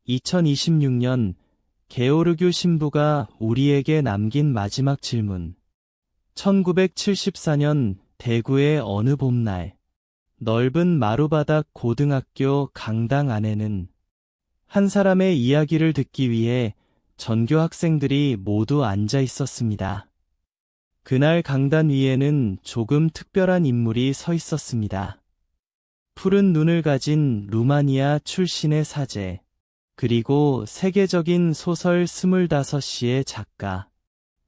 2026년 게오르규 신부가 우리에게 남긴 마지막 질문. 1974년 대구의 어느 봄날, 넓은 마루바닥 고등학교 강당 안에는 한 사람의 이야기를 듣기 위해 전교 학생들이 모두 앉아 있었습니다. 그날 강단 위에는 조금 특별한 인물이 서 있었습니다. 푸른 눈을 가진 루마니아 출신의 사제, 그리고 세계적인 소설 25시의 작가,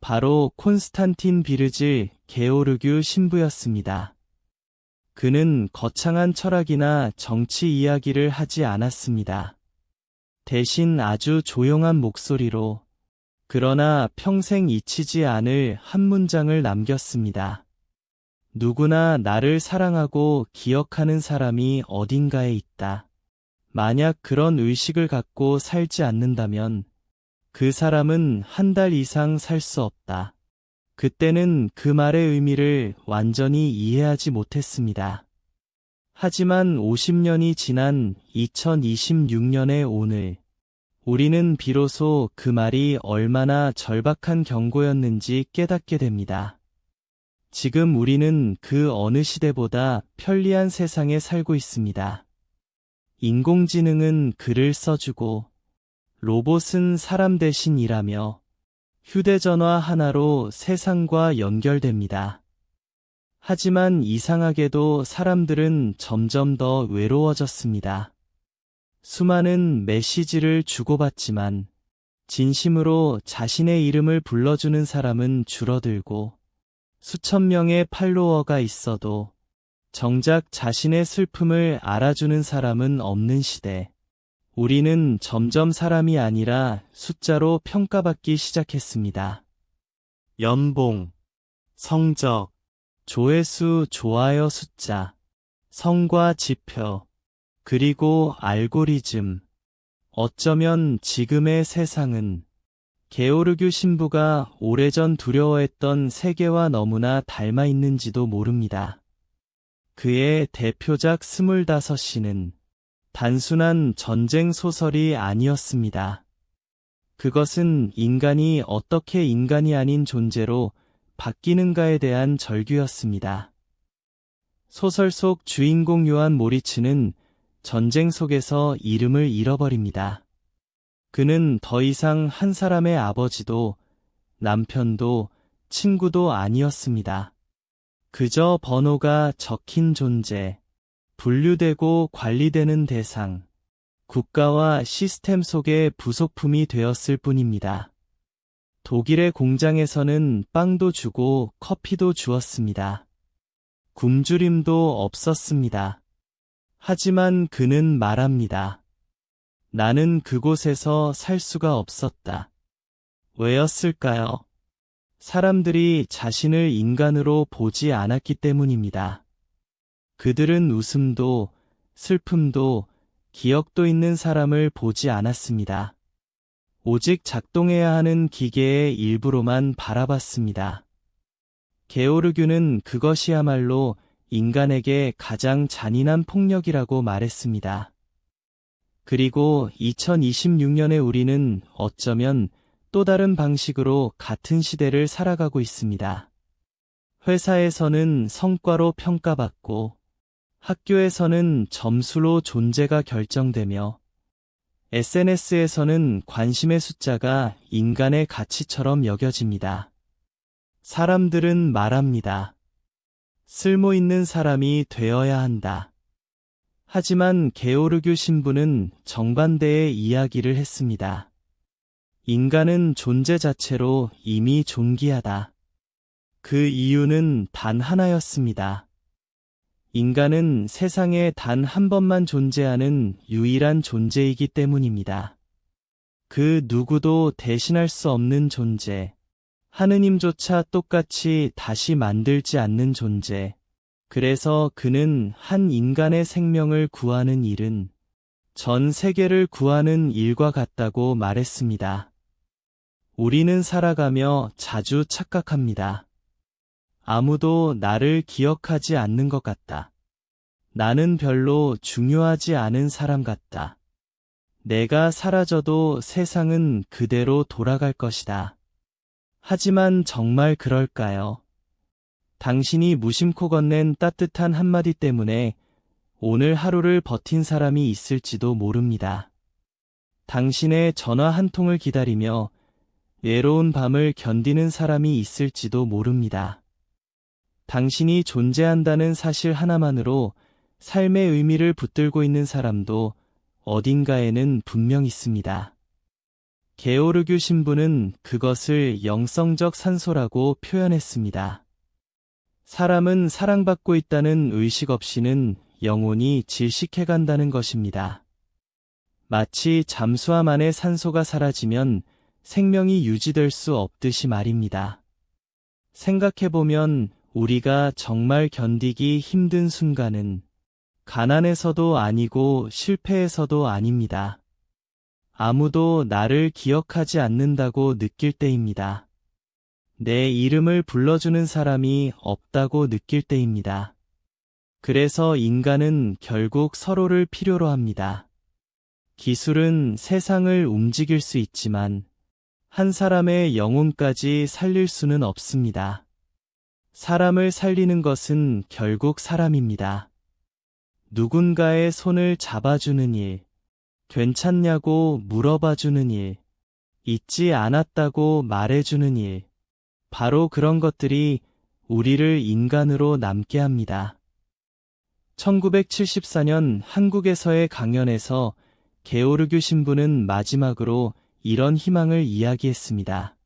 바로 콘스탄틴 비르질 게오르규 신부였습니다. 그는 거창한 철학이나 정치 이야기를 하지 않았습니다. 대신 아주 조용한 목소리로, 그러나 평생 잊히지 않을 한 문장을 남겼습니다. 누구나 나를 사랑하고 기억하는 사람이 어딘가에 있다. 만약 그런 의식을 갖고 살지 않는다면 그 사람은 한 달 이상 살 수 없다. 그때는 그 말의 의미를 완전히 이해하지 못했습니다. 하지만 50년이 지난 2026년의 오늘, 우리는 비로소 그 말이 얼마나 절박한 경고였는지 깨닫게 됩니다. 지금 우리는 그 어느 시대보다 편리한 세상에 살고 있습니다. 인공지능은 글을 써주고, 로봇은 사람 대신 일하며, 휴대전화 하나로 세상과 연결됩니다. 하지만 이상하게도 사람들은 점점 더 외로워졌습니다. 수많은 메시지를 주고받지만, 진심으로 자신의 이름을 불러주는 사람은 줄어들고, 수천 명의 팔로워가 있어도 정작 자신의 슬픔을 알아주는 사람은 없는 시대. 우리는 점점 사람이 아니라 숫자로 평가받기 시작했습니다. 연봉, 성적, 조회수, 좋아요 숫자, 성과 지표, 그리고 알고리즘. 어쩌면 지금의 세상은 게오르규 신부가 오래전 두려워했던 세계와 너무나 닮아 있는지도 모릅니다. 그의 대표작 25시는 단순한 전쟁 소설이 아니었습니다. 그것은 인간이 어떻게 인간이 아닌 존재로 바뀌는가에 대한 절규였습니다. 소설 속 주인공 요한 모리츠는 전쟁 속에서 이름을 잃어버립니다. 그는 더 이상 한 사람의 아버지도 남편도 친구도 아니었습니다. 그저 번호가 적힌 존재, 분류되고 관리되는 대상, 국가와 시스템 속의 부속품이 되었을 뿐입니다. 독일의 공장에서는 빵도 주고 커피도 주었습니다. 굶주림도 없었습니다. 하지만 그는 말합니다. 나는 그곳에서 살 수가 없었다. 왜였을까요? 사람들이 자신을 인간으로 보지 않았기 때문입니다. 그들은 웃음도, 슬픔도, 기억도 있는 사람을 보지 않았습니다. 오직 작동해야 하는 기계의 일부로만 바라봤습니다. 게오르규는 그것이야말로 인간에게 가장 잔인한 폭력이라고 말했습니다. 그리고 2026년에 우리는 어쩌면 또 다른 방식으로 같은 시대를 살아가고 있습니다. 회사에서는 성과로 평가받고, 학교에서는 점수로 존재가 결정되며, SNS에서는 관심의 숫자가 인간의 가치처럼 여겨집니다. 사람들은 말합니다. 쓸모 있는 사람이 되어야 한다. 하지만 게오르규 신부는 정반대의 이야기를 했습니다. 인간은 존재 자체로 이미 존귀하다. 그 이유는 단 하나였습니다. 인간은 세상에 단 한 번만 존재하는 유일한 존재이기 때문입니다. 그 누구도 대신할 수 없는 존재, 하느님조차 똑같이 다시 만들지 않는 존재. 그래서 그는 한 인간의 생명을 구하는 일은 전 세계를 구하는 일과 같다고 말했습니다. 우리는 살아가며 자주 착각합니다. 아무도 나를 기억하지 않는 것 같다. 나는 별로 중요하지 않은 사람 같다. 내가 사라져도 세상은 그대로 돌아갈 것이다. 하지만 정말 그럴까요? 당신이 무심코 건넨 따뜻한 한마디 때문에 오늘 하루를 버틴 사람이 있을지도 모릅니다. 당신의 전화 한 통을 기다리며 외로운 밤을 견디는 사람이 있을지도 모릅니다. 당신이 존재한다는 사실 하나만으로 삶의 의미를 붙들고 있는 사람도 어딘가에는 분명 있습니다. 게오르규 신부는 그것을 영성적 산소라고 표현했습니다. 사람은 사랑받고 있다는 의식 없이는 영혼이 질식해간다는 것입니다. 마치 잠수함 안에 산소가 사라지면 생명이 유지될 수 없듯이 말입니다. 생각해보면 우리가 정말 견디기 힘든 순간은 가난에서도 아니고 실패에서도 아닙니다. 아무도 나를 기억하지 않는다고 느낄 때입니다. 내 이름을 불러주는 사람이 없다고 느낄 때입니다. 그래서 인간은 결국 서로를 필요로 합니다. 기술은 세상을 움직일 수 있지만 한 사람의 영혼까지 살릴 수는 없습니다. 사람을 살리는 것은 결국 사람입니다. 누군가의 손을 잡아주는 일, 괜찮냐고 물어봐주는 일, 잊지 않았다고 말해주는 일, 바로 그런 것들이 우리를 인간으로 남게 합니다. 1974년 한국에서의 강연에서 게오르규 신부는 마지막으로 이런 희망을 이야기했습니다.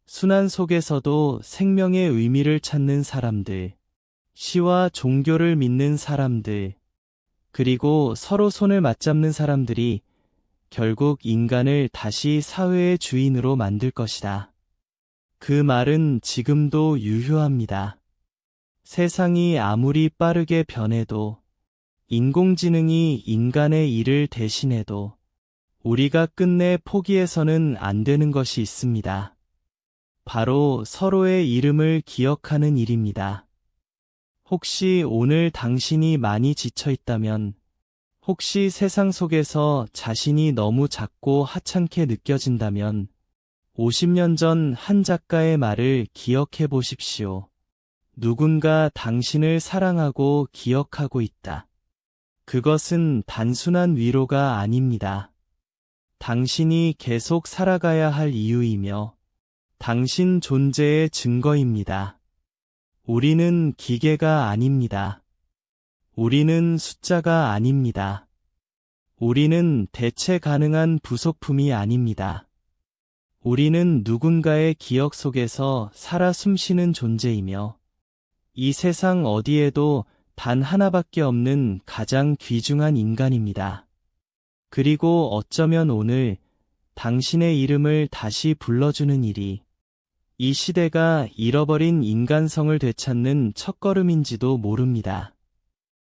순환 속에서도 생명의 의미를 찾는 사람들, 시와 종교를 믿는 사람들, 그리고 서로 손을 맞잡는 사람들이 결국 인간을 다시 사회의 주인으로 만들 것이다. 그 말은 지금도 유효합니다. 세상이 아무리 빠르게 변해도, 인공지능이 인간의 일을 대신해도 우리가 끝내 포기해서는 안 되는 것이 있습니다. 바로 서로의 이름을 기억하는 일입니다. 혹시 오늘 당신이 많이 지쳐 있다면, 혹시 세상 속에서 자신이 너무 작고 하찮게 느껴진다면, 50년 전 한 작가의 말을 기억해 보십시오. 누군가 당신을 사랑하고 기억하고 있다. 그것은 단순한 위로가 아닙니다. 당신이 계속 살아가야 할 이유이며, 당신 존재의 증거입니다. 우리는 기계가 아닙니다. 우리는 숫자가 아닙니다. 우리는 대체 가능한 부속품이 아닙니다. 우리는 누군가의 기억 속에서 살아 숨쉬는 존재이며, 이 세상 어디에도 단 하나밖에 없는 가장 귀중한 인간입니다. 그리고 어쩌면 오늘 당신의 이름을 다시 불러주는 일이 이 시대가 잃어버린 인간성을 되찾는 첫걸음인지도 모릅니다.